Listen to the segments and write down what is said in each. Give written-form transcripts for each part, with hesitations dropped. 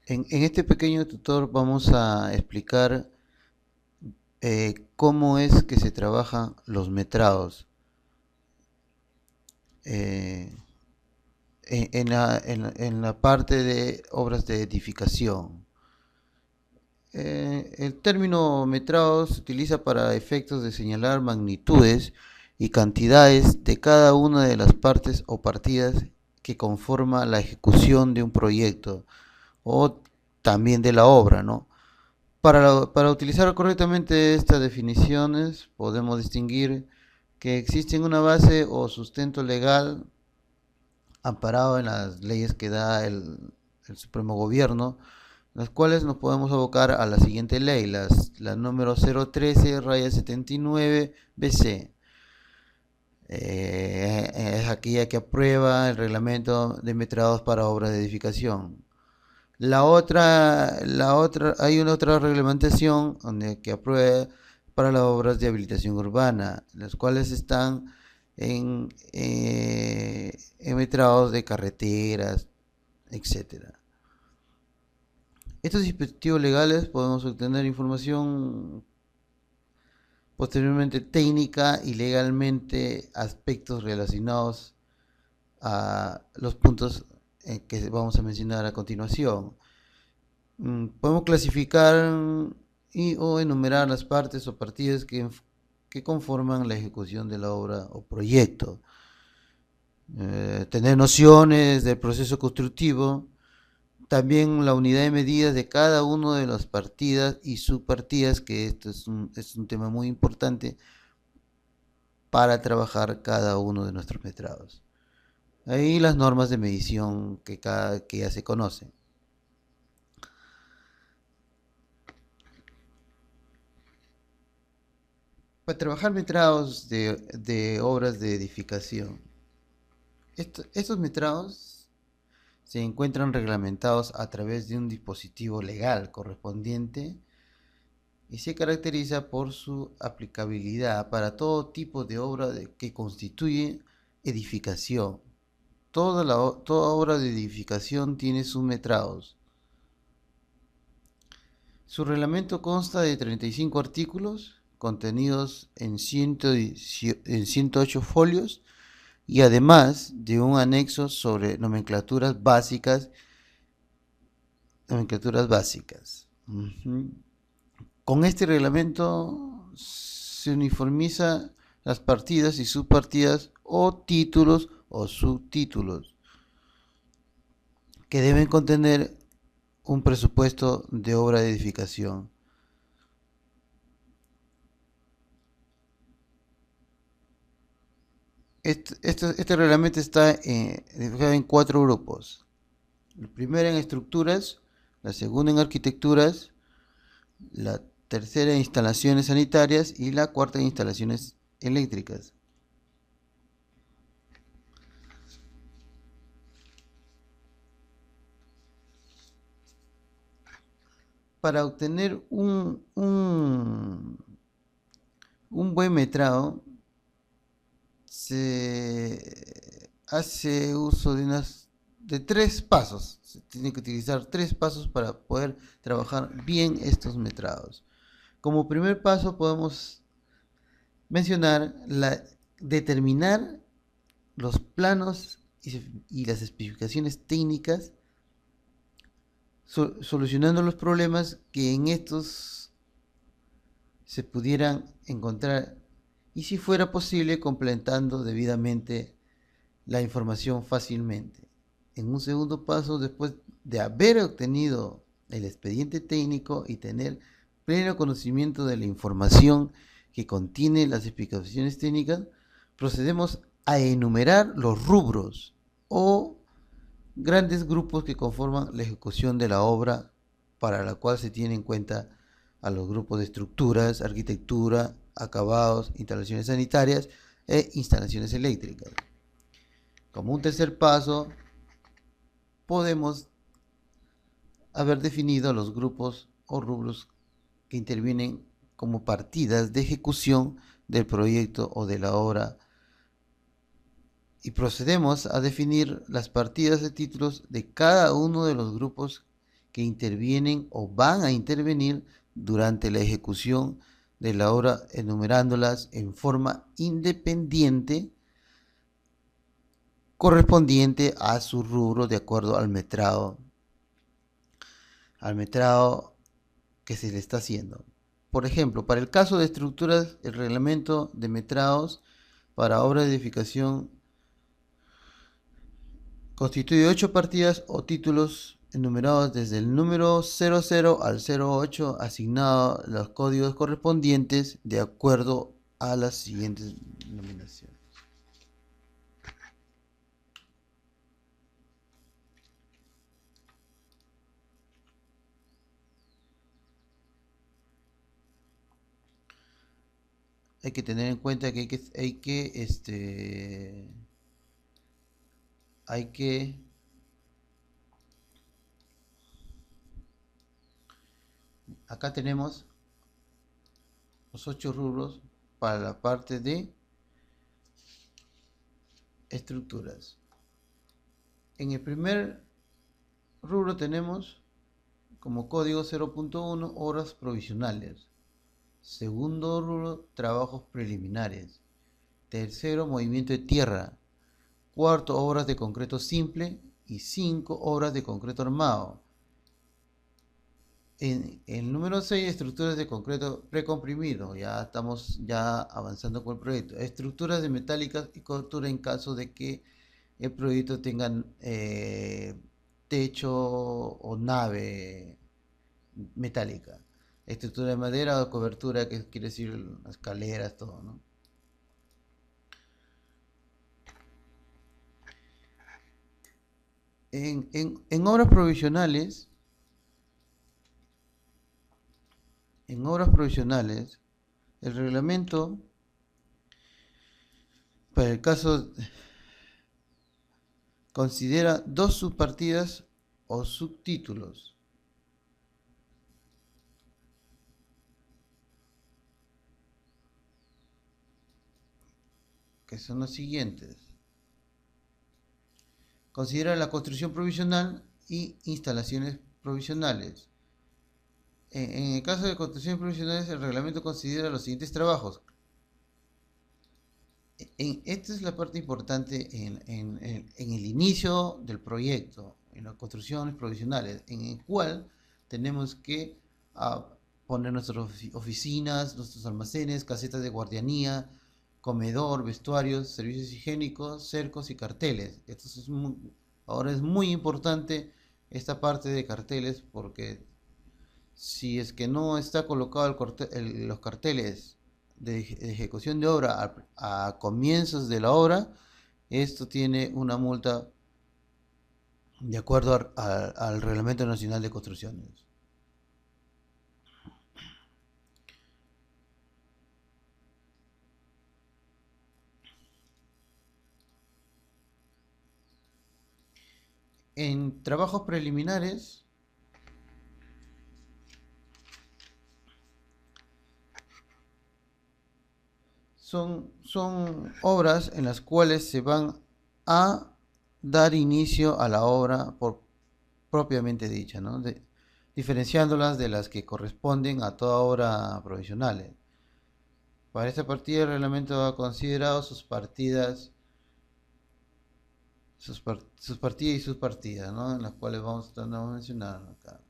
En este pequeño tutor vamos a explicar cómo es que se trabajan los metrados eh, en la parte de obras de edificación. El término metrado se utiliza para efectos de señalar magnitudes y cantidades de cada una de las partes o partidas que conforma la ejecución de un proyecto o también de la obra, ¿no? Para utilizar correctamente estas definiciones, podemos distinguir que existe una base o sustento legal amparado en las leyes que da el Supremo Gobierno, las cuales nos podemos abocar a la siguiente ley, la número 013, raya 79, BC. Es aquella que aprueba el reglamento de metrados para obras de edificación. Hay una otra reglamentación donde, que aprueba para las obras de habilitación urbana, las cuales están en metrados de carreteras, etcétera. Estos dispositivos legales podemos obtener información posteriormente técnica y legalmente aspectos relacionados a los puntos que vamos a mencionar a continuación. Podemos clasificar o enumerar las partes o partidas que conforman la ejecución de la obra o proyecto. Tener nociones del proceso constructivo, también la unidad de medidas de cada una de las partidas y subpartidas, que esto es un tema muy importante para trabajar cada uno de nuestros metrados. Ahí las normas de medición que ya se conocen. Para trabajar metrados de obras de edificación, estos metrados se encuentran reglamentados a través de un dispositivo legal correspondiente y se caracteriza por su aplicabilidad para todo tipo de obra que constituye edificación. Toda obra de edificación tiene sus metrados. Su reglamento consta de 35 artículos contenidos en 108 folios y además de un anexo sobre nomenclaturas básicas. Nomenclaturas básicas. Con este reglamento se uniformiza las partidas y subpartidas o títulos o subtítulos que deben contener un presupuesto de obra de edificación. Este reglamento está dividido en 4 grupos. El primero en estructuras, la segunda en arquitecturas, la tercera en instalaciones sanitarias y la cuarta en instalaciones eléctricas. Para obtener un buen metrado se hace uso de 3 pasos. Se tiene que utilizar 3 pasos para poder trabajar bien estos metrados. Como primer paso podemos mencionar determinar los planos y las especificaciones técnicas, solucionando los problemas que en estos se pudieran encontrar y, si fuera posible, completando debidamente la información fácilmente. En un segundo paso, después de haber obtenido el expediente técnico y tener pleno conocimiento de la información que contiene las explicaciones técnicas, procedemos a enumerar los rubros o grandes grupos que conforman la ejecución de la obra, para la cual se tiene en cuenta a los grupos de estructuras, arquitectura, acabados, instalaciones sanitarias e instalaciones eléctricas. Como un tercer paso, podemos haber definido los grupos o rubros que intervienen como partidas de ejecución del proyecto o de la obra, y procedemos a definir las partidas de títulos de cada uno de los grupos que intervienen o van a intervenir durante la ejecución de la obra, enumerándolas en forma independiente correspondiente a su rubro de acuerdo al metrado que se le está haciendo. Por ejemplo, para el caso de estructuras, el reglamento de metrados para obras de edificación constituye 8 partidas o títulos enumerados desde el número 00 al 08, asignados los códigos correspondientes de acuerdo a las siguientes denominaciones. Hay que tener en cuenta que hay que acá tenemos los 8 rubros para la parte de estructuras. En el primer rubro tenemos como código 0.1 obras provisionales. Segundo rubro, trabajos preliminares. Tercero, movimiento de tierra. Cuarto, obras de concreto simple. Y 5, obras de concreto armado. En el número 6, estructuras de concreto precomprimido. Ya estamos avanzando con el proyecto. Estructuras de metálicas y cobertura en caso de que el proyecto tenga techo o nave metálica. Estructura de madera o cobertura, que quiere decir escaleras, todo, ¿no? En obras provisionales, el reglamento, para el caso, considera 2 subpartidas o subtítulos, que son los siguientes. Considera la construcción provisional y instalaciones provisionales. En el caso de construcciones provisionales, el reglamento considera los siguientes trabajos. Esta es la parte importante en el inicio del proyecto, en las construcciones provisionales, en el cual tenemos que poner nuestras oficinas, nuestros almacenes, casetas de guardianía, comedor, vestuarios, servicios higiénicos, cercos y carteles. Ahora es muy importante esta parte de carteles, porque si es que no está colocado los carteles de ejecución de obra a comienzos de la obra, esto tiene una multa de acuerdo al Reglamento Nacional de Construcciones. En trabajos preliminares son obras en las cuales se van a dar inicio a la obra propiamente dicha, ¿no? Diferenciándolas de las que corresponden a toda obra provisional. Para esta partida el reglamento ha considerado sus partidas y sus partidas, ¿no? En las cuales vamos a mencionar acá.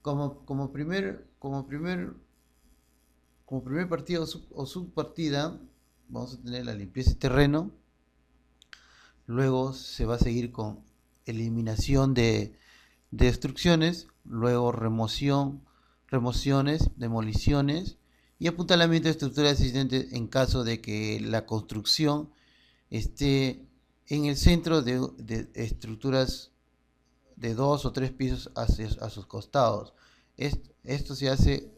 Como primer partida o subpartida, vamos a tener la limpieza de terreno. Luego se va a seguir con eliminación de destrucciones, luego remociones, demoliciones y apuntalamiento de estructuras existentes en caso de que la construcción esté en el centro de estructuras de 2 o 3 pisos a sus costados. Esto se hace,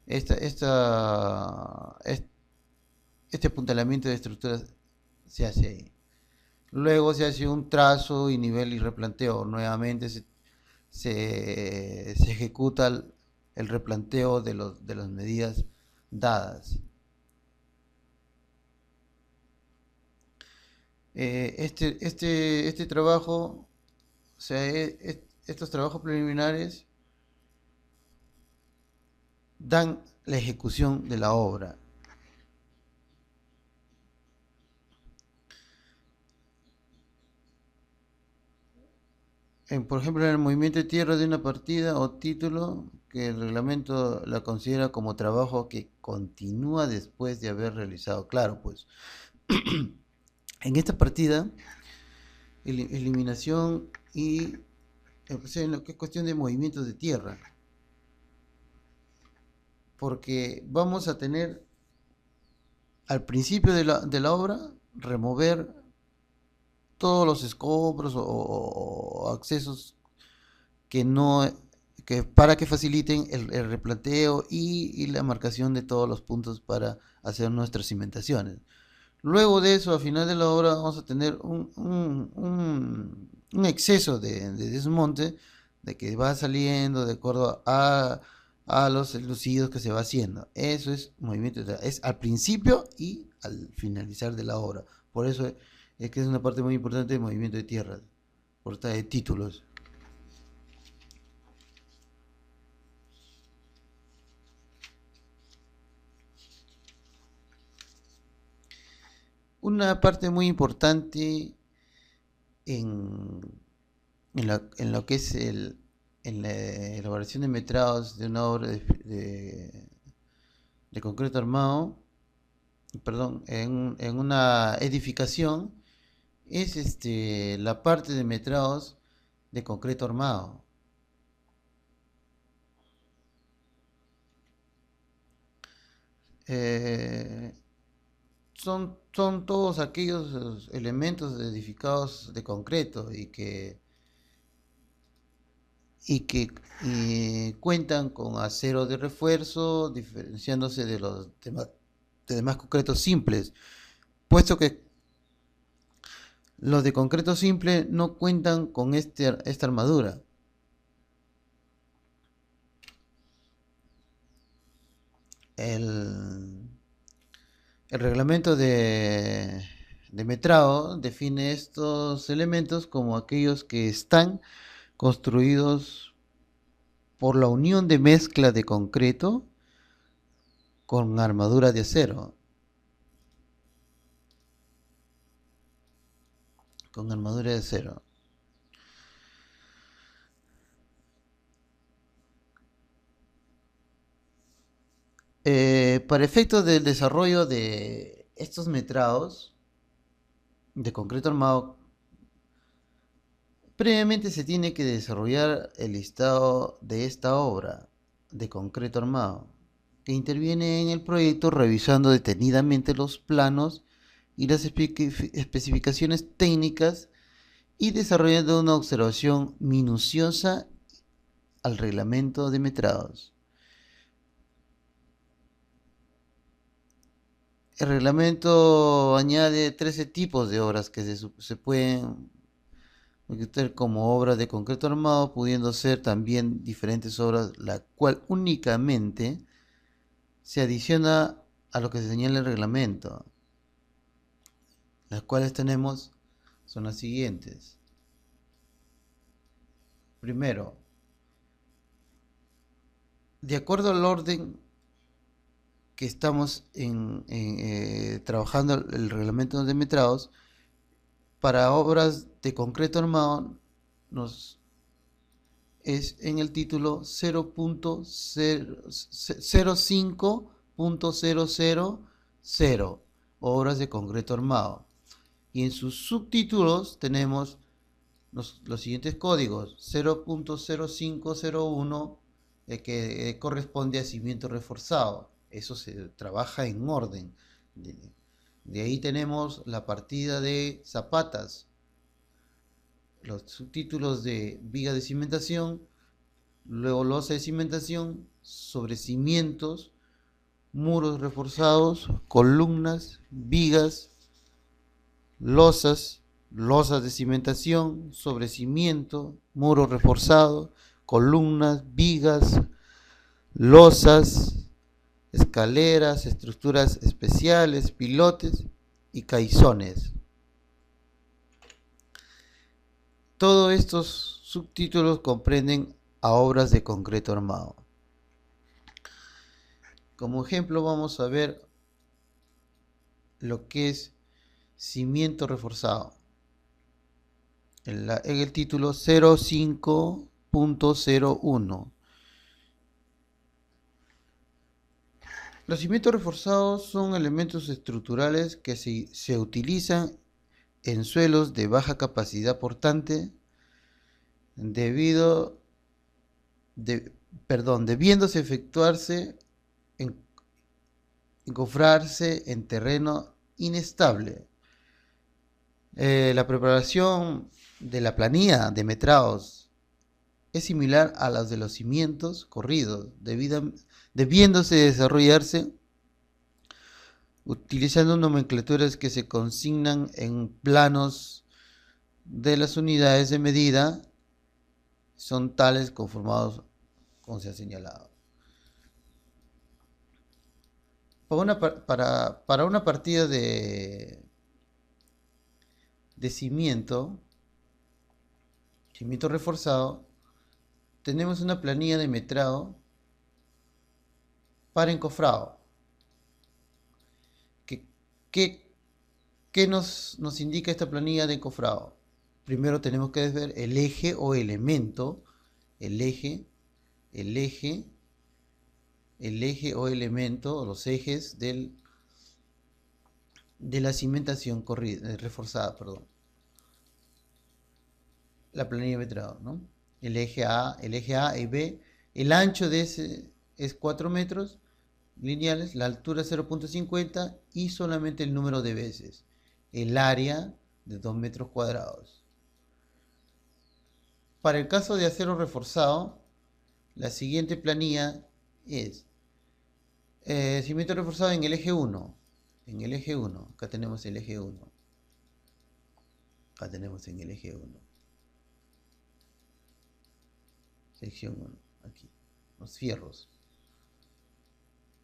este apuntalamiento de estructuras se hace ahí. Luego se hace un trazo y nivel y replanteo. Nuevamente se ejecuta el replanteo de las medidas dadas. Este trabajo, o sea, estos trabajos preliminares dan la ejecución de la obra. Por ejemplo, en el movimiento de tierra de una partida o título, que el reglamento la considera como trabajo que continúa después de haber realizado. Claro, pues, en esta partida, eliminación y en lo que es cuestión de movimientos de tierra, porque vamos a tener al principio de la obra remover todos los escombros o accesos que no que para que faciliten el replanteo y la marcación de todos los puntos para hacer nuestras cimentaciones. Luego de eso, al final de la obra, vamos a tener un exceso de desmonte de que va saliendo de acuerdo a los lucidos que se va haciendo. Eso es movimiento, es al principio y al finalizar de la obra. Por eso es que es una parte muy importante del movimiento de tierra, por estar de títulos. Una parte muy importante en, en lo que es en la elaboración de metrados de una obra de concreto armado, perdón, en una edificación, es la parte de metrados de concreto armado. Eh, son todos aquellos elementos edificados de concreto y cuentan con acero de refuerzo, diferenciándose de los demás concretos simples, puesto que los de concreto simple no cuentan con esta armadura. El, el reglamento de metrado define estos elementos como aquellos que están construidos por la unión de mezcla de concreto con armadura de acero. Con armadura de acero. Para efectos del desarrollo de estos metrados de concreto armado, previamente se tiene que desarrollar el listado de esta obra de concreto armado, que interviene en el proyecto revisando detenidamente los planos y las especificaciones técnicas y desarrollando una observación minuciosa al reglamento de metrados. El reglamento añade 13 tipos de obras que se pueden meter como obras de concreto armado, pudiendo ser también diferentes obras, la cual únicamente se adiciona a lo que se señala en el reglamento. Las cuales tenemos son las siguientes. Primero, de acuerdo al orden que estamos trabajando el reglamento de metrados, para obras de concreto armado es en el título 0.05.000, obras de concreto armado. Y en sus subtítulos tenemos los siguientes códigos: 0.0501, que corresponde a cimiento reforzado. Eso se trabaja en orden. De ahí tenemos la partida de zapatas, los subtítulos de viga de cimentación, luego losa de cimentación, sobre cimientos, muros reforzados, columnas, vigas, losas de cimentación, sobre cimiento, muro reforzado, columnas, vigas, losas, escaleras, estructuras especiales, pilotes y caizones. Todos estos subtítulos comprenden a obras de concreto armado. Como ejemplo vamos a ver lo que es cimiento reforzado. En el título 05.01. Los cimientos reforzados son elementos estructurales que se utilizan en suelos de baja capacidad portante debiéndose efectuarse encofrarse en terreno inestable. La preparación de la planilla de metrados es similar a las de los cimientos corridos, debiéndose desarrollarse utilizando nomenclaturas que se consignan en planos de las unidades de medida, son tales conformados como se ha señalado. Para una partida de cimiento reforzado, tenemos una planilla de metrado para encofrado. ¿Qué nos indica esta planilla de encofrado? Primero tenemos que ver el eje o elemento, el eje o elemento, o los ejes de la cimentación reforzada, perdón. La planilla de metrado, ¿no? El eje A y B, el ancho de ese es 4 metros lineales, la altura 0.50 y solamente el número de veces, el área de 2 metros cuadrados. Para el caso de acero reforzado, la siguiente planilla es cimiento reforzado en el eje 1. En el eje 1, acá tenemos el eje 1. Acá tenemos en el eje 1. Sección 1, aquí, los fierros.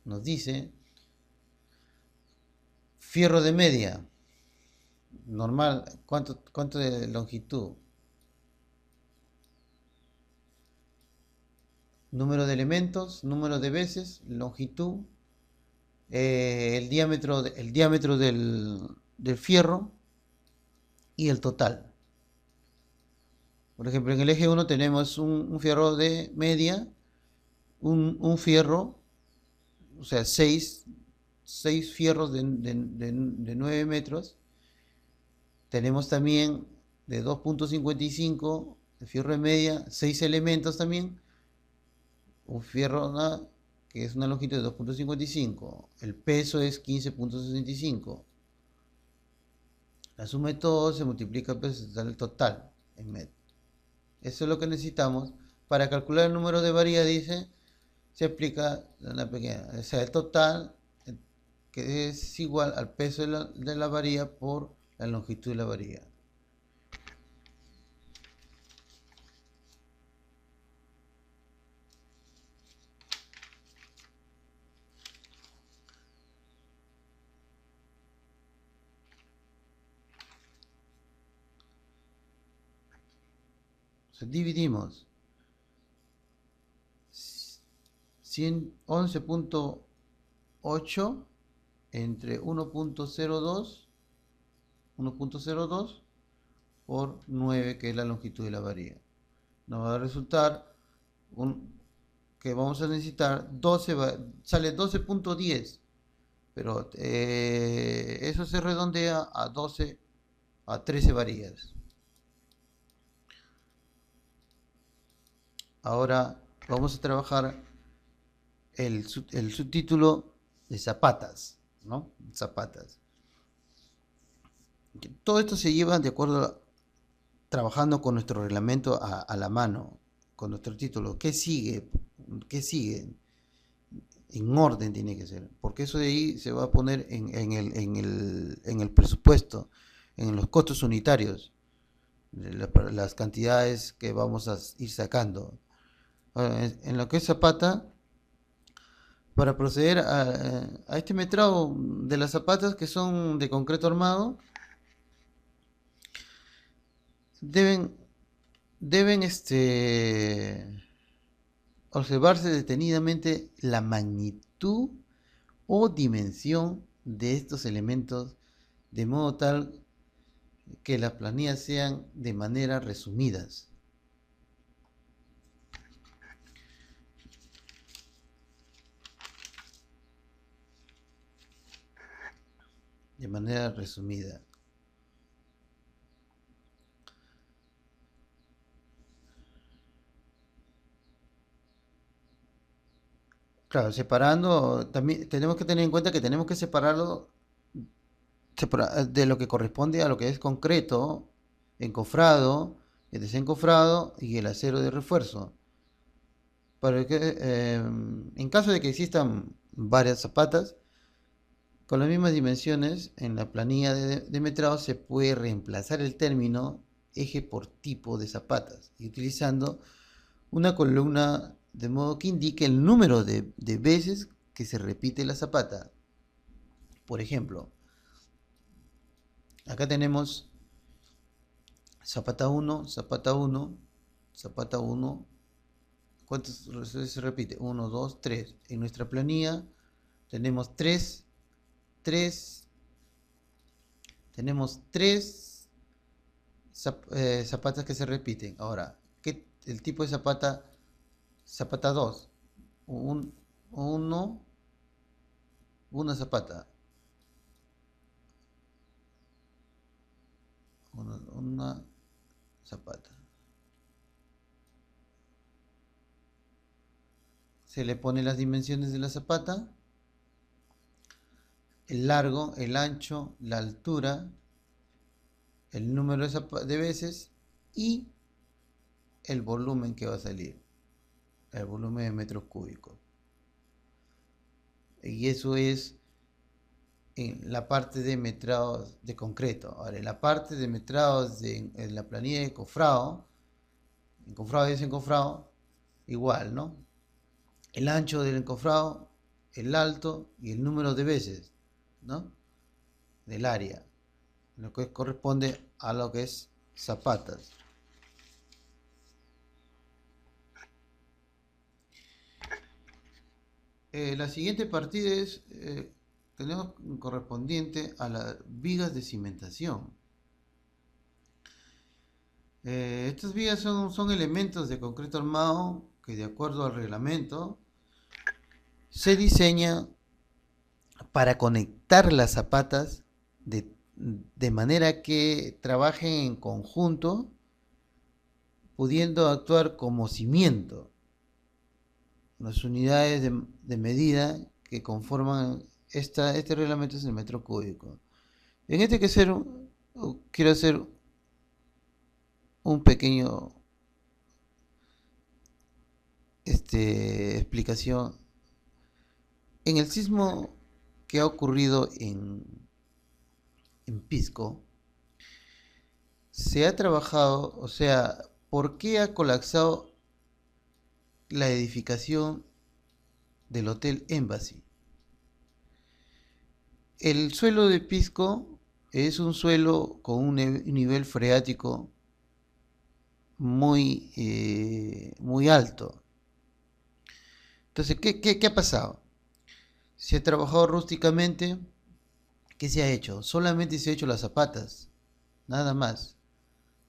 Nos dice fierro de media, normal, ¿cuánto de longitud? Número de elementos, número de veces, longitud, el diámetro del fierro y el total. Por ejemplo, en el eje 1 tenemos un fierro de media, un fierro, o sea, 6 fierros de 9 metros. Tenemos también de 2.55 de fierro de media, 6 elementos también. Un fierro que es una longitud de 2.55. El peso es 15.65. La suma de todo se multiplica el peso, da el total en metros. Eso es lo que necesitamos. Para calcular el número de varilla, dice, se aplica una pequeña, o sea, el total, que es igual al peso de la varilla por la longitud de la varilla. Entonces, dividimos 11.8 entre 1.02 por 9, que es la longitud de la varilla. Nos va a resultar que vamos a necesitar 12, sale 12.10, pero eso se redondea a 13 varillas. Ahora vamos a trabajar el subtítulo de zapatas, ¿no? Zapatas. Todo esto se lleva de acuerdo trabajando con nuestro reglamento a la mano, con nuestro título. ¿Qué sigue? ¿Qué sigue? En orden tiene que ser, porque eso de ahí se va a poner en el presupuesto, en los costos unitarios, las cantidades que vamos a ir sacando. Ahora, en lo que es zapata, para proceder a este metrado de las zapatas que son de concreto armado, deben deben observarse detenidamente la magnitud o dimensión de estos elementos, de modo tal que las planillas sean de manera resumidas. De manera resumida. Claro, separando, también tenemos que tener en cuenta que tenemos que separarlo de lo que corresponde a lo que es concreto, encofrado, el desencofrado y el acero de refuerzo. Para que, en caso de que existan varias zapatas, con las mismas dimensiones, en la planilla de metrado se puede reemplazar el término eje por tipo de zapatas, y utilizando una columna de modo que indique el número de veces que se repite la zapata. Por ejemplo, acá tenemos zapata 1, zapata 1, zapata 1. ¿Cuántas veces se repite? 1, 2, 3. En nuestra planilla tenemos 3, 3. Tenemos 3 zapatas que se repiten. Ahora, el tipo de zapata? Zapata 2. Una zapata. Una zapata. Se le pone las dimensiones de la zapata, el largo, el ancho, la altura, el número de veces y el volumen que va a salir, el volumen de metros cúbicos. Y eso es en la parte de metrados de concreto. Ahora, en la parte de metrados en la planilla de encofrado, encofrado y desencofrado, igual, ¿no? El ancho del encofrado, el alto y el número de veces, ¿no? Del área, lo que corresponde a lo que es zapatas. La siguiente partida es, tenemos correspondiente a las vigas de cimentación. Estas vigas son elementos de concreto armado que, de acuerdo al reglamento, se diseña para conectar las zapatas de manera que trabajen en conjunto, pudiendo actuar como cimiento. Las unidades de medida que conforman este reglamento es el metro cúbico. En este quiero hacer un pequeño explicación. En el sismo que ha ocurrido en Pisco, se ha trabajado, o sea, ¿por qué ha colapsado la edificación del Hotel Embassy? El suelo de Pisco es un suelo con un nivel freático muy alto. Entonces, ¿qué ha pasado? Se ha trabajado rústicamente. ¿Qué se ha hecho? Solamente se ha hecho las zapatas, nada más.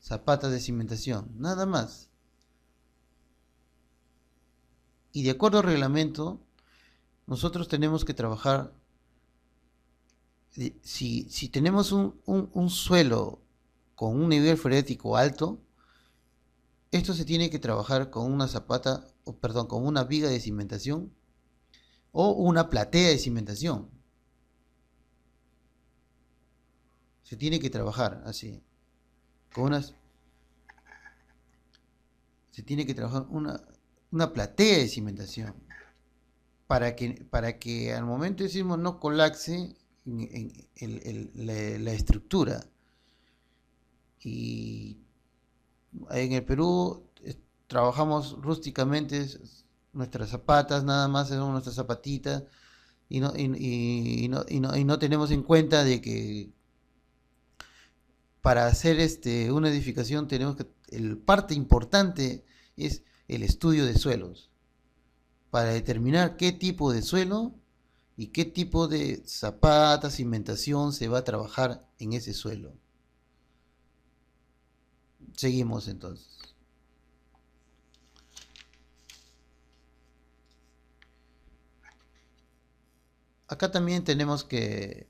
Zapatas de cimentación, nada más. Y de acuerdo al reglamento, nosotros tenemos que trabajar. Si tenemos un suelo con un nivel freático alto, esto se tiene que trabajar con una zapata, perdón, con una viga de cimentación o una platea de cimentación. Se tiene que trabajar así. Se tiene que trabajar una platea de cimentación para que al momento de sismo no colapse la estructura. Y en el Perú trabajamos rústicamente, nuestras zapatas, nada más son nuestras zapatitas, y no tenemos en cuenta de que para hacer una edificación tenemos que, parte importante es el estudio de suelos, para determinar qué tipo de suelo y qué tipo de zapata, cimentación se va a trabajar en ese suelo. Seguimos entonces. Acá también tenemos que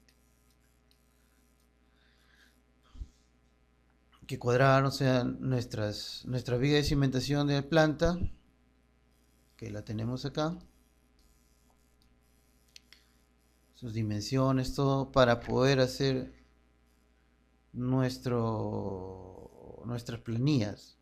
cuadrar, o sea, nuestra viga de cimentación de planta, que la tenemos acá, sus dimensiones, todo, para poder hacer nuestras planillas.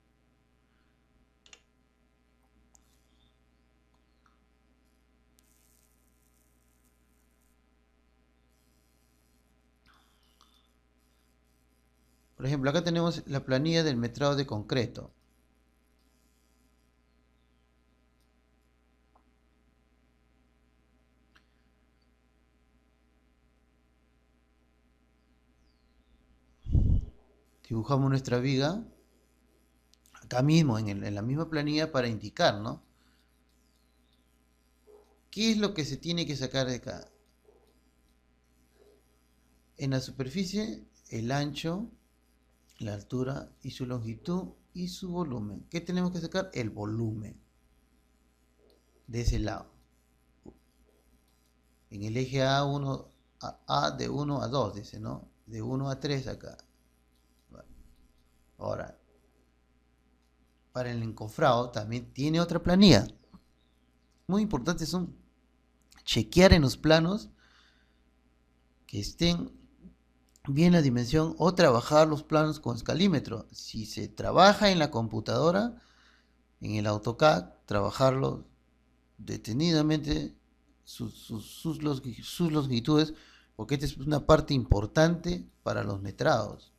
Por ejemplo, acá tenemos la planilla del metrado de concreto. Dibujamos nuestra viga acá mismo, en la misma planilla, para indicar, ¿no? ¿Qué es lo que se tiene que sacar de acá? En la superficie, el ancho, la altura y su longitud y su volumen. ¿Qué tenemos que sacar? El volumen de ese lado. En el eje A1, A de 1 a 2, dice, ¿no? De 1 a 3 acá. Bueno, ahora, para el encofrado también tiene otra planilla. Muy importante son chequear en los planos que estén bien la dimensión o trabajar los planos con escalímetro. Si se trabaja en la computadora, en el AutoCAD, trabajarlo detenidamente sus longitudes, porque esta es una parte importante para los metrados.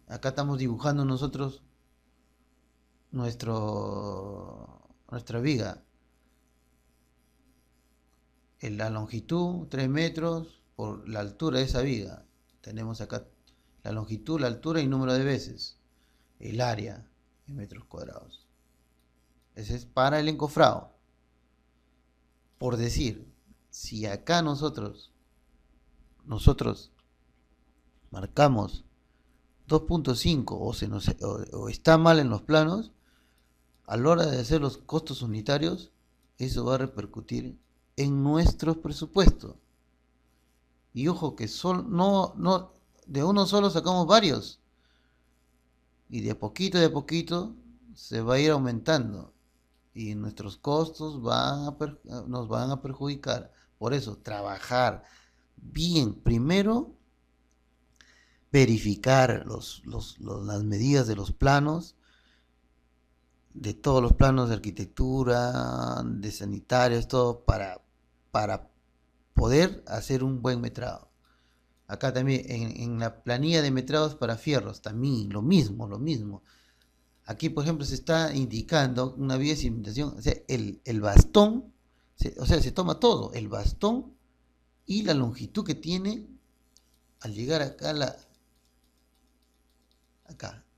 Acá estamos dibujando nosotros nuestra viga. En la longitud, 3 metros por la altura de esa viga. Tenemos acá la longitud, la altura y número de veces. El área en metros cuadrados. Ese es para el encofrado. Por decir, si acá nosotros marcamos 2.5 o está mal en los planos, a la hora de hacer los costos unitarios, eso va a repercutir en nuestros presupuestos. Y ojo que no, de uno solo sacamos varios. Y de a poquito se va a ir aumentando. Y nuestros costos nos van a perjudicar. Por eso, trabajar bien. Primero, verificar las medidas de los planos, de todos los planos de arquitectura, de sanitarios, todo, para poder hacer un buen metrado. Acá también, en la planilla de metrados para fierros, también lo mismo. Aquí, por ejemplo, se está indicando una vía de cimentación, o sea, el bastón, o sea, se toma todo, el bastón y la longitud que tiene al llegar acá,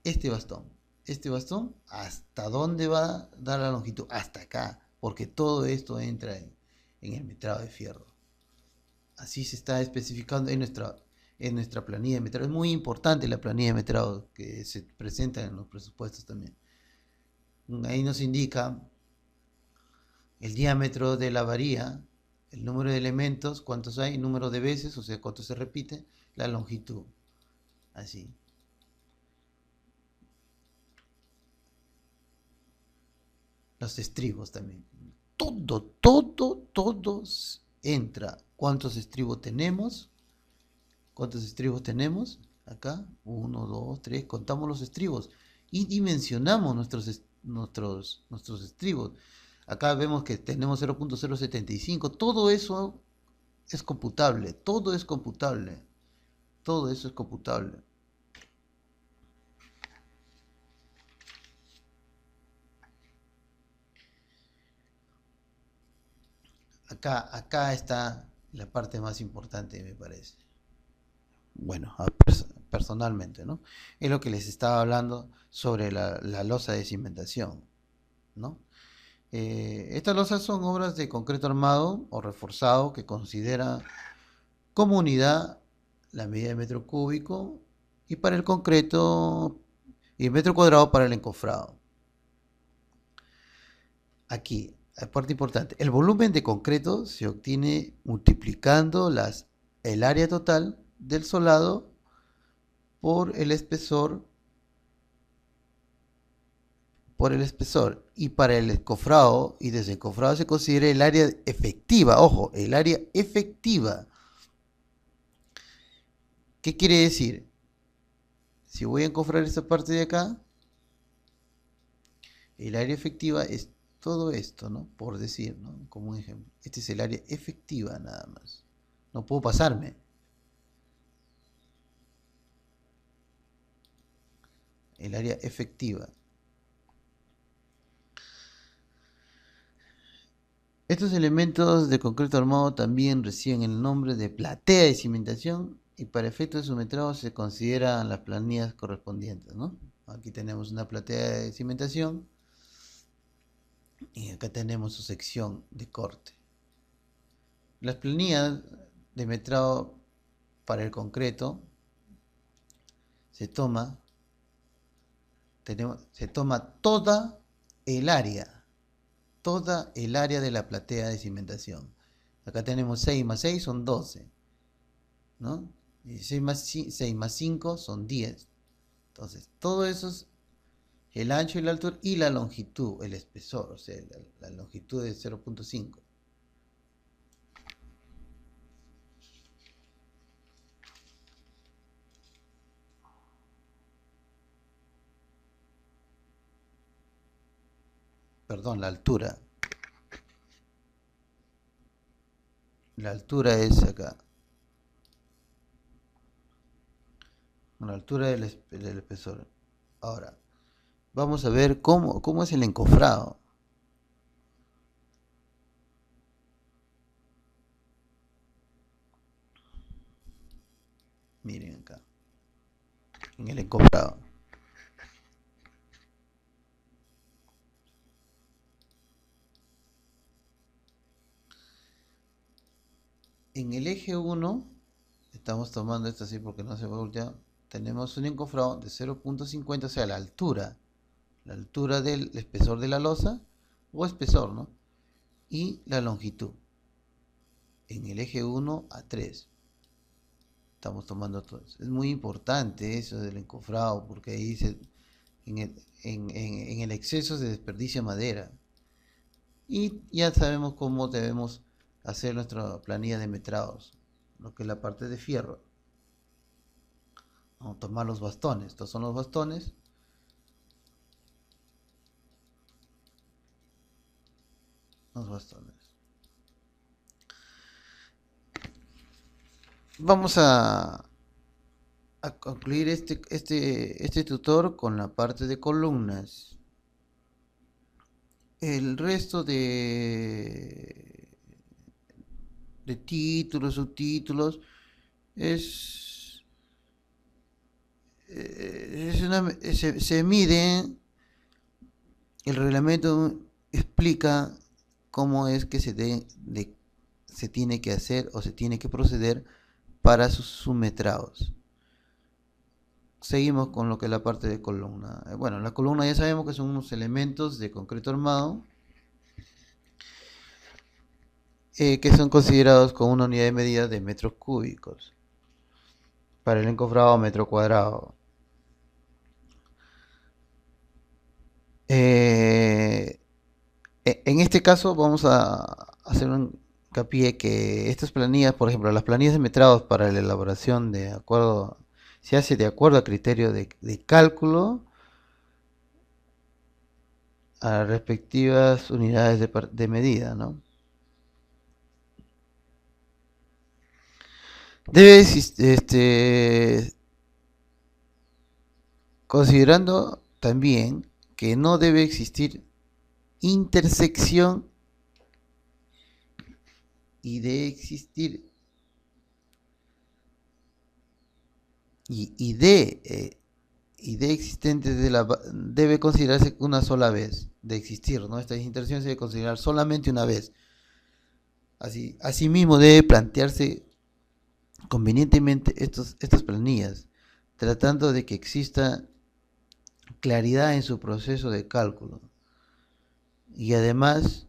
este bastón, ¿hasta dónde va a dar la longitud? Hasta acá, porque todo esto entra en el metrado de fierro. Así se está especificando en nuestra planilla de metrado. Es muy importante la planilla de metrado que se presenta en los presupuestos también. Ahí nos indica el diámetro de la varilla, el número de elementos, cuántos hay, número de veces, o sea, cuánto se repite, la longitud. Así. Los estribos también. Todo entra. ¿Cuántos estribos tenemos? ¿Cuántos estribos tenemos? Acá, 1, 2, 3, contamos los estribos y dimensionamos nuestros estribos. Acá vemos que tenemos 0.075, todo eso es computable, todo eso es computable. Acá está la parte más importante, me parece. bueno, personalmente, ¿no? Es lo que les estaba hablando sobre la losa de cimentación, ¿no? Estas losas son obras de concreto armado o reforzado que considera como unidad la medida de metro cúbico y para el concreto y metro cuadrado para el encofrado. Aquí, la parte importante, el volumen de concreto se obtiene multiplicando el área total del solado por el espesor y para el encofrado y desencofrado se considera el área efectiva, ojo, el área efectiva. ¿Qué quiere decir? Si voy a encofrar esta parte de acá, el área efectiva es todo esto, ¿no? Por decir, ¿no? Como un ejemplo. Este es el área efectiva nada más. No puedo pasarme. El área efectiva. Estos elementos de concreto armado también reciben el nombre de platea de cimentación y para efectos de su metrado se consideran las planillas correspondientes, ¿no? Aquí tenemos una platea de cimentación y acá tenemos su sección de corte. Las planillas de metrado para el concreto se toma toda el área de la platea de cimentación. Acá tenemos 6 más 6 son 12, ¿no? Y 6 más 5 son 10. Entonces, todo eso es el ancho y la altura y la longitud, el espesor, o sea, la longitud de 0.5. Perdón, la altura. La altura es acá. La altura del espesor. Ahora, vamos a ver cómo es el encofrado. Miren acá. En el encofrado. En el eje 1, estamos tomando esto así porque no se va a voltear, tenemos un encofrado de 0.50, o sea, la altura del espesor de la losa, o espesor, ¿no? Y la longitud. En el eje 1 a 3. Estamos tomando todo eso. Es muy importante eso del encofrado, porque ahí en el exceso se desperdicia madera. Y ya sabemos cómo debemos hacer nuestra planilla de metrados, lo que es la parte de fierro. Vamos a tomar los bastones. Estos son los bastones. Los bastones. Vamos a concluir este tutor con la parte de columnas. El resto de títulos, subtítulos, es, se mide, el reglamento explica cómo es que se tiene que hacer o se tiene que proceder para sus submetrados. Seguimos con lo que es la parte de columna. Bueno, la columna ya sabemos que son unos elementos de concreto armado que son considerados como una unidad de medida de metros cúbicos para el encofrado metro cuadrado. En este caso vamos a hacer un hincapié que estas planillas, por ejemplo, las planillas de metrados para la elaboración se hace de acuerdo a criterio de cálculo a las respectivas unidades de medida, ¿no? Debe considerando también que no debe existir intersección y de existir y D existente debe considerarse una sola vez de existir, ¿no? Esta interacción se debe considerar solamente una vez. Asimismo debe plantearse convenientemente estas planillas, tratando de que exista claridad en su proceso de cálculo y además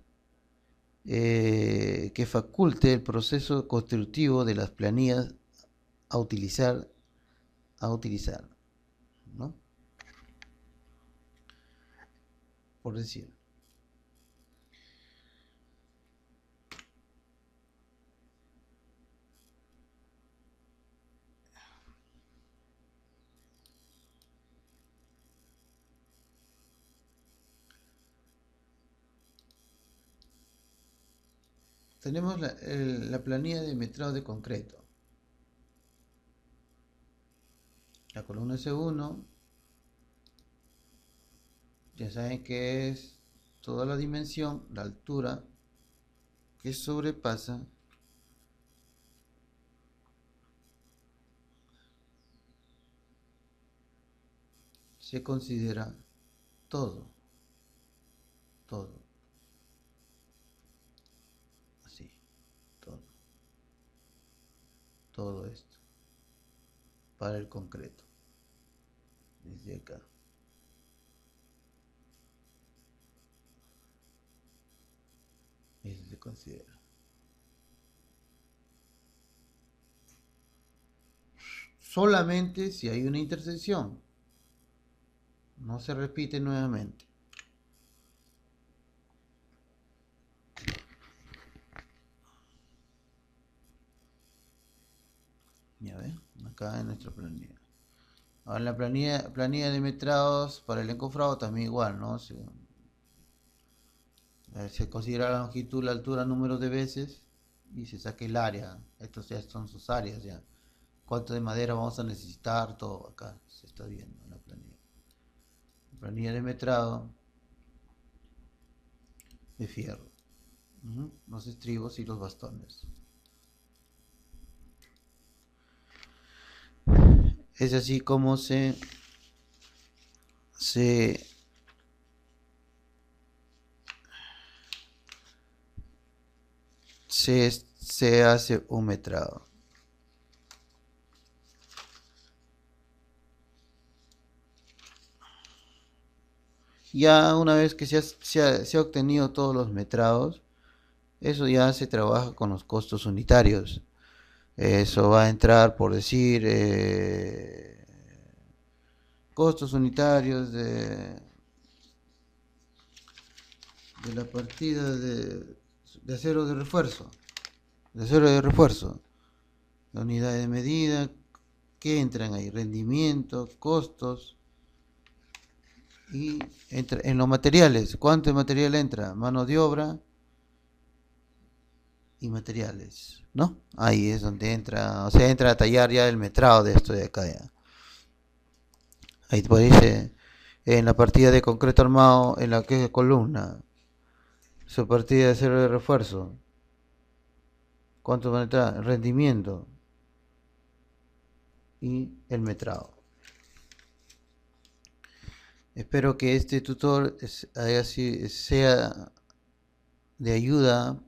que faculte el proceso constructivo de las planillas a utilizar, ¿no? Por decir. Tenemos la planilla de metrado de concreto. La columna S1, ya saben que es toda la dimensión, la altura que sobrepasa se considera todo, así, todo esto, para el concreto, desde acá. Eso se considera. Solamente si hay una intersección, no se repite nuevamente. Ya ven, acá en nuestra planilla. Ahora en la planilla de metrados para el encofrado también igual, ¿no? Se considera la longitud, la altura, número de veces y se saca el área. Estos ya son sus áreas ya. Cuánto de madera vamos a necesitar, todo acá se está viendo en la planilla. Planilla de metrado de fierro. Los estribos y los bastones. Es así como se hace un metrado. Ya una vez que se ha obtenido todos los metrados, eso ya se trabaja con los costos unitarios. Eso va a entrar por decir costos unitarios de la partida de acero de refuerzo. La unidad de medida que entran ahí, rendimiento, costos y en los materiales. ¿Cuánto de material entra? Mano de obra y materiales, ¿no? Ahí es donde entra, o sea, entra a tallar ya el metrado de esto de acá ya. Ahí te dice en la partida de concreto armado, en la que es columna, su partida de acero de refuerzo, cuánto va a entrar, rendimiento y el metrado. Espero que este tutor sea de ayuda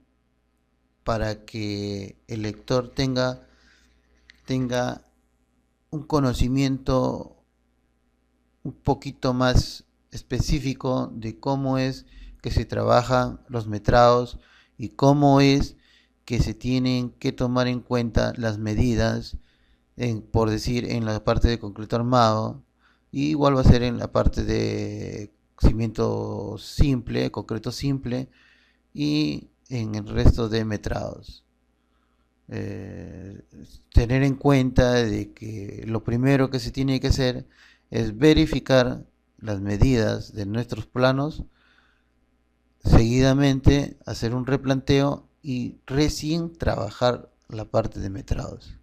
para que el lector tenga un conocimiento un poquito más específico de cómo es que se trabajan los metrados y cómo es que se tienen que tomar en cuenta las medidas, por decir, en la parte de concreto armado, y igual va a ser en la parte de cimiento simple, concreto simple, y en el resto de metrados. Tener en cuenta de que lo primero que se tiene que hacer es verificar las medidas de nuestros planos, seguidamente hacer un replanteo y recién trabajar la parte de metrados.